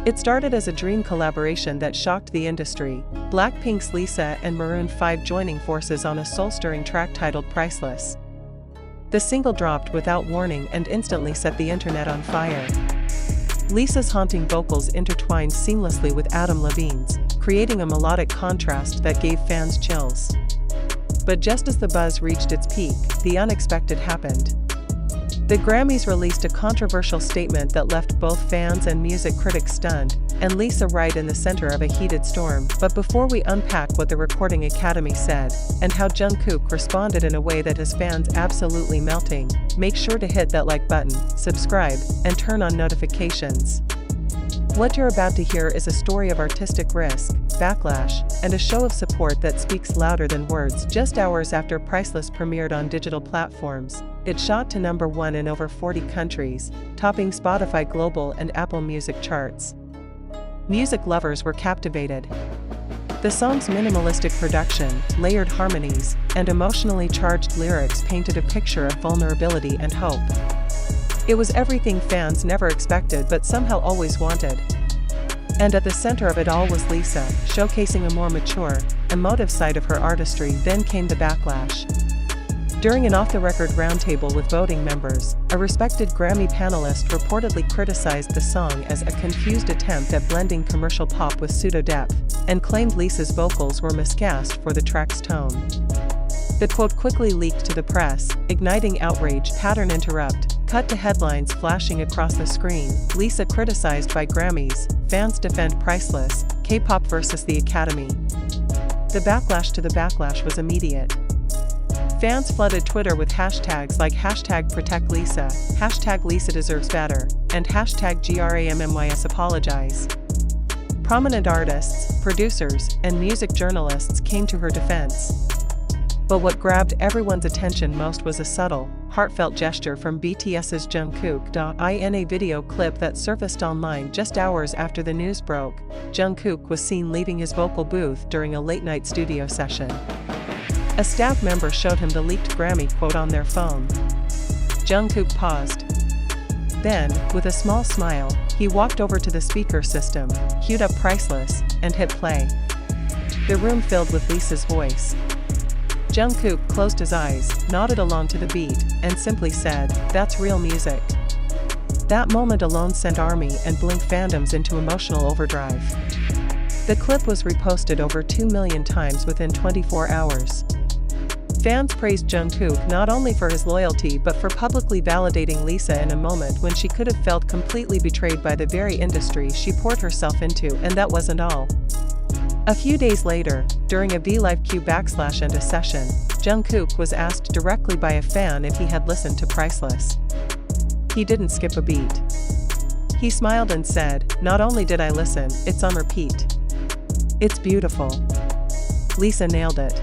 It started as a dream collaboration that shocked the industry, BLACKPINK's Lisa and Maroon 5 joining forces on a soul-stirring track titled Priceless. The single dropped without warning and instantly set the internet on fire. Lisa's haunting vocals intertwined seamlessly with Adam Levine's, creating a melodic contrast that gave fans chills. But just as the buzz reached its peak, the unexpected happened. The Grammys released a controversial statement that left both fans and music critics stunned, and Lisa right in the center of a heated storm. But before we unpack what the Recording Academy said, and how Jungkook responded in a way that has fans absolutely melting, make sure to hit that like button, subscribe, and turn on notifications. What you're about to hear is a story of artistic risk, backlash, and a show of support that speaks louder than words. Just hours after Priceless premiered on digital platforms, it shot to #1 in over 40 countries, topping Spotify Global and Apple Music charts. Music lovers were captivated. The song's minimalistic production, layered harmonies, and emotionally charged lyrics painted a picture of vulnerability and hope. It was everything fans never expected but somehow always wanted. And at the center of it all was Lisa, showcasing a more mature, emotive side of her artistry. Then came the backlash. During an off-the-record roundtable with voting members, a respected Grammy panelist reportedly criticized the song as a confused attempt at blending commercial pop with pseudo-depth, and claimed Lisa's vocals were miscast for the track's tone. The quote quickly leaked to the press, igniting outrage. Pattern interrupt. Cut to headlines flashing across the screen. Lisa criticized by Grammys, fans defend Priceless, Kpop versus the Academy. The backlash to the backlash was immediate. Fans flooded Twitter with hashtags like #ProtectLisa, #LisaDeservesBetter, and #GRAMMYSApologize. Prominent artists, producers, and music journalists came to her defense. But what grabbed everyone's attention most was a subtle, heartfelt gesture from BTS's Jungkook. In a video clip that surfaced online just hours after the news broke, Jungkook was seen leaving his vocal booth during a late-night studio session. A staff member showed him the leaked Grammy quote on their phone. Jungkook paused. Then, with a small smile, he walked over to the speaker system, queued up Priceless, and hit play. The room filled with Lisa's voice. Jungkook closed his eyes, nodded along to the beat, and simply said, "That's real music." That moment alone sent ARMY and Blink fandoms into emotional overdrive. The clip was reposted over 2 million times within 24 hours. Fans praised Jungkook not only for his loyalty but for publicly validating Lisa in a moment when she could have felt completely betrayed by the very industry she poured herself into. And that wasn't all. A few days later, during a VLiveQ backslash and a session, Jungkook was asked directly by a fan if he had listened to Priceless. He didn't skip a beat. He smiled and said, "Not only did I listen, it's on repeat. It's beautiful." Lisa nailed it.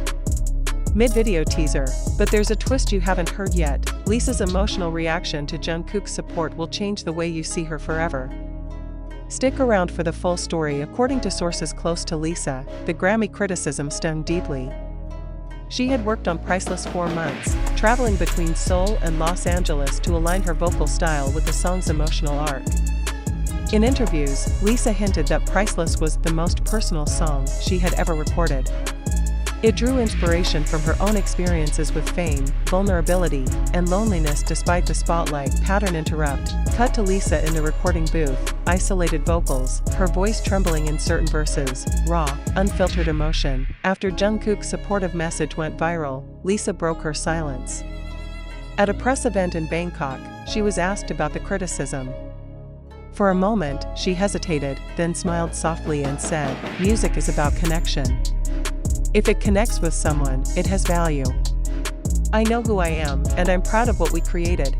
Mid-video teaser, but there's a twist you haven't heard yet. Lisa's emotional reaction to Jungkook's support will change the way you see her forever. Stick around for the full story. According to sources close to Lisa, the Grammy criticism stung deeply. She had worked on Priceless 4 months, traveling between Seoul and Los Angeles to align her vocal style with the song's emotional arc. In interviews, Lisa hinted that Priceless was the most personal song she had ever recorded. It drew inspiration from her own experiences with fame, vulnerability, and loneliness despite the spotlight. Pattern interrupt. Cut to Lisa in the recording booth, isolated vocals, her voice trembling in certain verses, raw, unfiltered emotion. After Jungkook's supportive message went viral, Lisa broke her silence. At a press event in Bangkok, she was asked about the criticism. For a moment, she hesitated, then smiled softly and said, "Music is about connection. If it connects with someone, it has value. I know who I am, and I'm proud of what we created."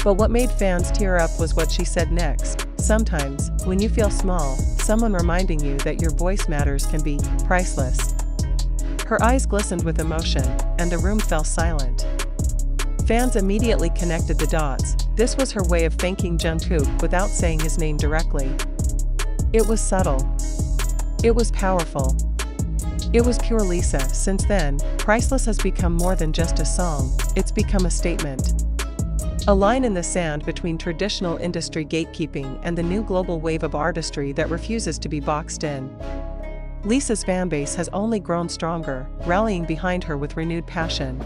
But what made fans tear up was what she said next. "Sometimes, when you feel small, someone reminding you that your voice matters can be priceless." Her eyes glistened with emotion, and the room fell silent. Fans immediately connected the dots. This was her way of thanking Jungkook without saying his name directly. It was subtle. It was powerful. It was pure Lisa. Since then, Priceless has become more than just a song, it's become a statement. A line in the sand between traditional industry gatekeeping and the new global wave of artistry that refuses to be boxed in. Lisa's fanbase has only grown stronger, rallying behind her with renewed passion.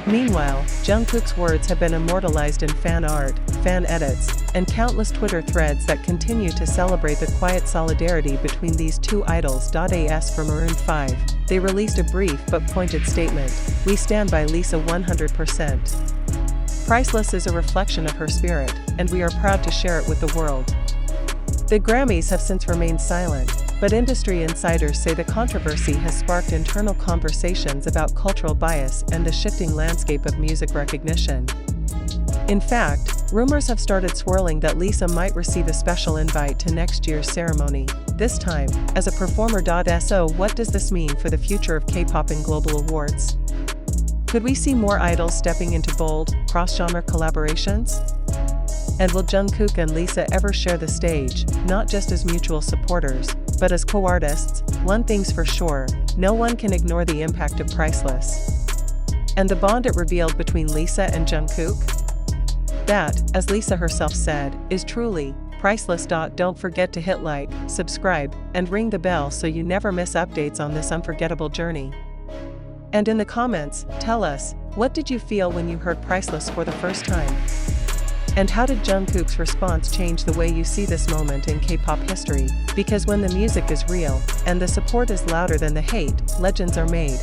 Meanwhile, Jungkook's words have been immortalized in fan art, fan edits, and countless Twitter threads that continue to celebrate the quiet solidarity between these two idols. As for Maroon 5, they released a brief but pointed statement: "We stand by Lisa 100%. Priceless is a reflection of her spirit, and we are proud to share it with the world." The Grammys have since remained silent, but industry insiders say the controversy has sparked internal conversations about cultural bias and the shifting landscape of music recognition. In fact, rumors have started swirling that Lisa might receive a special invite to next year's ceremony, this time as a performer. So what does this mean for the future of K-pop and global awards? Could we see more idols stepping into bold, cross-genre collaborations? And will Jungkook and Lisa ever share the stage, not just as mutual supporters, but as co-artists? One thing's for sure, no one can ignore the impact of Priceless. And the bond it revealed between Lisa and Jungkook? That, as Lisa herself said, is truly priceless. Don't forget to hit like, subscribe, and ring the bell so you never miss updates on this unforgettable journey. And in the comments, tell us, what did you feel when you heard Priceless for the first time? And how did Jungkook's response change the way you see this moment in K-pop history? Because when the music is real, and the support is louder than the hate, legends are made.